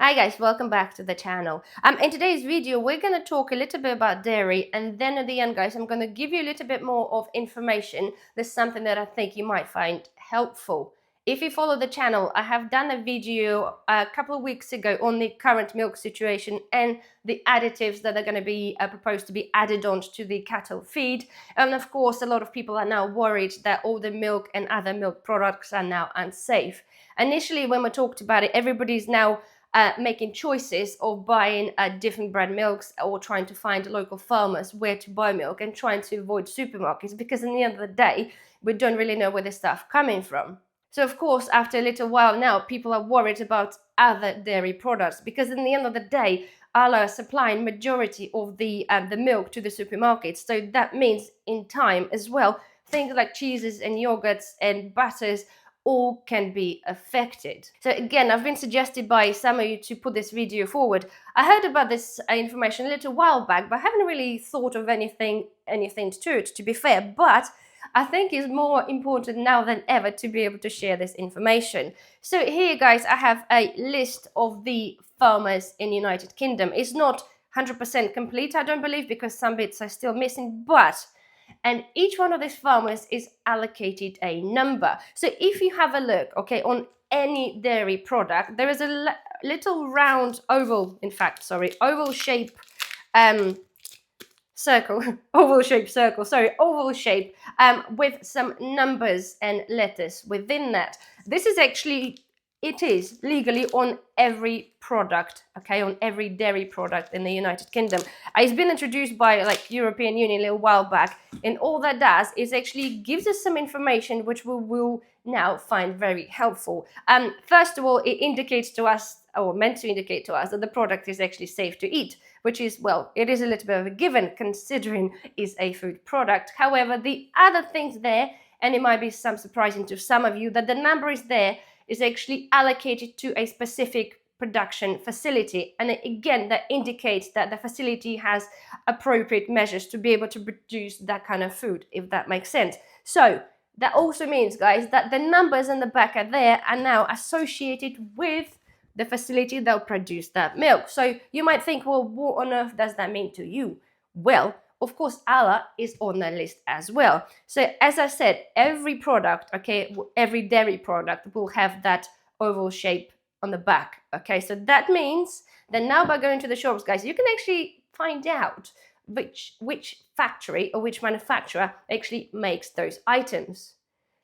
Hi guys, welcome back to the channel. In today's video, we're going to talk a little bit about dairy, and then at the end, guys, I'm going to give you a little bit more of information. There's something that I think you might find helpful. If you follow the channel, I have done a video a couple of weeks ago on the current milk situation and the additives that are going to be proposed to be added on to the cattle feed. And of course, a lot of people are now worried that all the milk and other milk products are now unsafe. Initially, when we talked about it, everybody's now making choices of buying different brand milks or trying to find local farmers where to buy milk and trying to avoid supermarkets, because in the end of the day, we don't really know where the stuff coming from. So of course, after a little while now, people are worried about other dairy products, because in the end of the day, Arla are supplying majority of the milk to the supermarkets. So that means in time as well, things like cheeses and yogurts and butters all can be affected. So again, I've been suggested by some of you to put this video forward. I heard about this information a little while back, but I haven't really thought of anything to it, to be fair. But I think it's more important now than ever to be able to share this information. So here, guys, I have a list of the farmers in the United Kingdom. It's not 100% complete, I don't believe, because some bits are still missing, and each one of these farmers is allocated a number. So if you have a look, okay, on any dairy product, there is a little round oval shape circle with some numbers and letters within that. This is actually, it is legally on every product, okay, on every dairy product in the United Kingdom. It's been introduced by European Union a little while back, and all that does is actually gives us some information which we will now find very helpful. First of all, it indicates to us, or meant to indicate to us, that the product is actually safe to eat, which is, well, it is a little bit of a given considering it's a food product. However, the other things there, and it might be some surprising to some of you, that the number is there, is actually allocated to a specific production facility. And again, that indicates that the facility has appropriate measures to be able to produce that kind of food, if that makes sense. So that also means, guys, that the numbers in the back are there are now associated with the facility that'll produce that milk. So you might think, well, what on earth does that mean to you? Well, of course, Arla is on the list as well. So as I said, every product, okay, every dairy product will have that oval shape on the back, okay? So that means that now by going to the shops, guys, you can actually find out which factory or which manufacturer actually makes those items.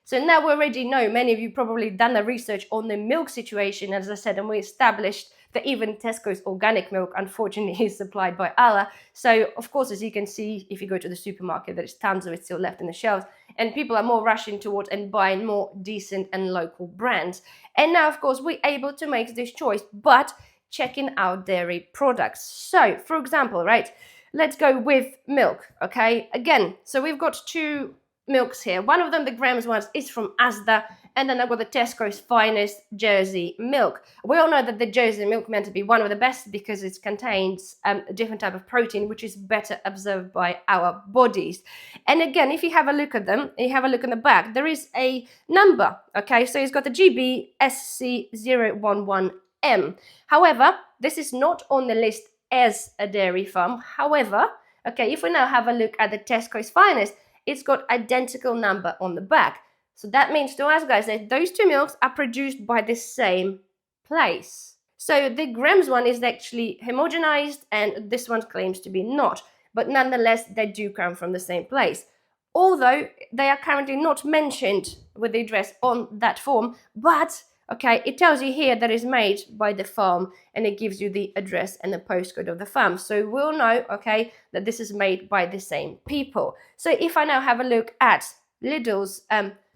So now we already know, many of you probably done the research on the milk situation, as I said, and we established that even Tesco's organic milk, unfortunately, is supplied by Arla. So, of course, as you can see, if you go to the supermarket, there's tons of it still left in the shelves, and people are more rushing towards and buying more decent and local brands. And now, of course, we're able to make this choice, but checking out dairy products. So, for example, right, let's go with milk, okay? Again, so we've got two milks here. One of them, the grams ones, is from Asda, and then I've got the Tesco's Finest Jersey milk. We all know that the Jersey milk meant to be one of the best because it contains a different type of protein which is better absorbed by our bodies. And again, if you have a look at them, you have a look in the back, there is a number, okay? So it's got the GBSC011M. However, this is not on the list as a dairy farm. However, okay, if we now have a look at the Tesco's Finest, it's got identical number on the back. So that means to us, guys, that those two milks are produced by the same place. So the grams one is actually homogenized and this one claims to be not. But nonetheless, they do come from the same place. Although they are currently not mentioned with the address on that form, but okay, it tells you here that it's made by the farm and it gives you the address and the postcode of the farm. So we'll know, okay, that this is made by the same people. So if I now have a look at Lidl's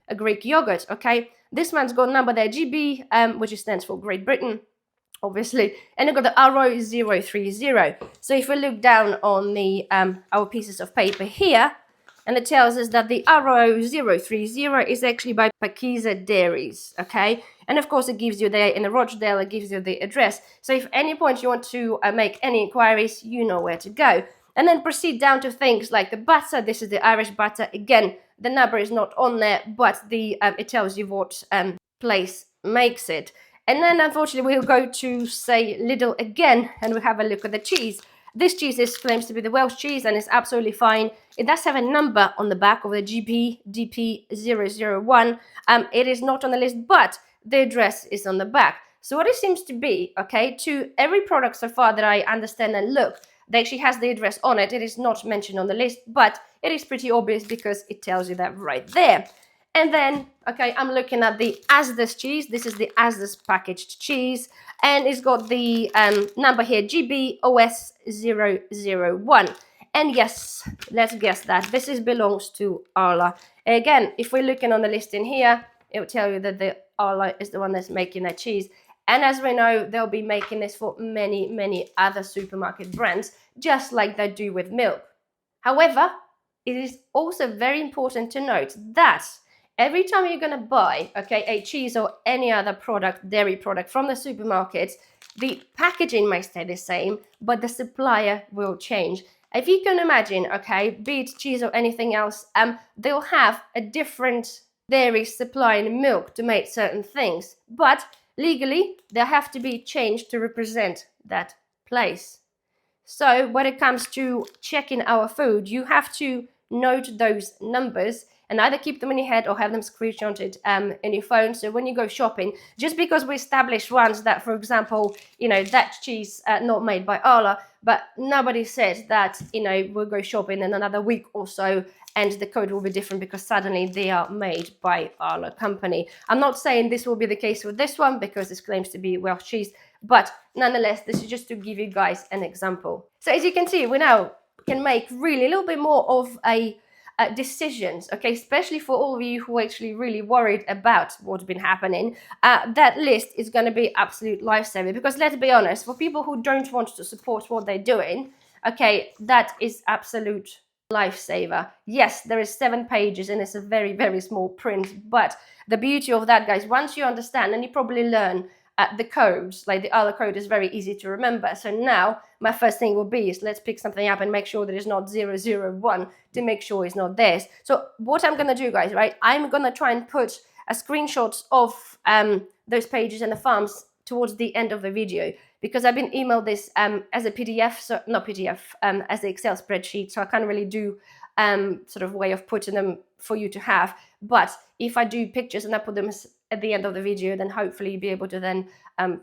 a Greek yogurt, okay, this one's got a number there, GB, which stands for Great Britain, obviously, and I've got the RO030. So if we look down on the our pieces of paper here, and it tells us that the RO030 is actually by Pakiza Dairies, okay? And of course, it gives you there in the Rochdale, it gives you the address. So if at any point you want to make any inquiries, you know where to go. And then proceed down to things like the butter. This is the Irish butter. Again, the number is not on there, but the it tells you what place makes it. And then unfortunately we'll go to say Lidl again, and we'll have a look at the cheese. This cheese claims to be the Welsh cheese, and it's absolutely fine. It does have a number on the back of the GP-DP001. It is not on the list, but the address is on the back. So what it seems to be, okay, to every product so far that I understand and look, that actually has the address on it. It is not mentioned on the list, but it is pretty obvious because it tells you that right there. And then, okay, I'm looking at the Asda's cheese. This is the Asda's packaged cheese, and it's got the number here, GBOS001. And yes, let's guess that this belongs to Arla. Again, if we're looking on the list in here, it will tell you that the Arla is the one that's making that cheese. And as we know, they'll be making this for many, many other supermarket brands, just like they do with milk. However, it is also very important to note that every time you're going to buy, okay, a cheese or any other product, dairy product from the supermarket, the packaging may stay the same, but the supplier will change. If you can imagine, okay, be it cheese or anything else, they'll have a different dairy supplying milk to make certain things, but legally they have to be changed to represent that place. So when it comes to checking our food, you have to note those numbers and either keep them in your head or have them screenshotted in your phone. So when you go shopping, just because we established once that, for example, you know, that cheese not made by Arla, but nobody said that, you know, we'll go shopping in another week or so and the code will be different because suddenly they are made by Arla company. I'm not saying this will be the case with this one because this claims to be Welsh cheese, but nonetheless, this is just to give you guys an example. So as you can see, we now can make really a little bit more of a decisions, okay, especially for all of you who are actually really worried about what's been happening. That list is going to be absolute lifesaver because let's be honest, for people who don't want to support what they're doing, okay, that is absolute lifesaver. Yes, there is 7 pages and it's a very, very small print, but the beauty of that, guys, once you understand and you probably learn the codes, like the other code is very easy to remember. So now my first thing will be is let's pick something up and make sure that it's not 001 to make sure it's not theirs. So what I'm going to do, guys, right, I'm going to try and put a screenshot of those pages and the farms towards the end of the video because I've been emailed this as a PDF, so not PDF, as the Excel spreadsheet. So I can't really do sort of way of putting them for you to have. But if I do pictures and I put them at the end of the video, then hopefully you'll be able to then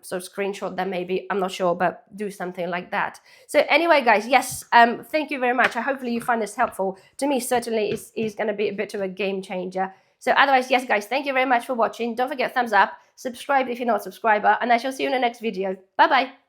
sort of screenshot them maybe, I'm not sure, but do something like that. So anyway, guys, yes, thank you very much. Hopefully you find this helpful. To me, certainly is going to be a bit of a game changer. So otherwise, yes, guys, thank you very much for watching. Don't forget thumbs up, subscribe if you're not a subscriber, and I shall see you in the next video. Bye-bye.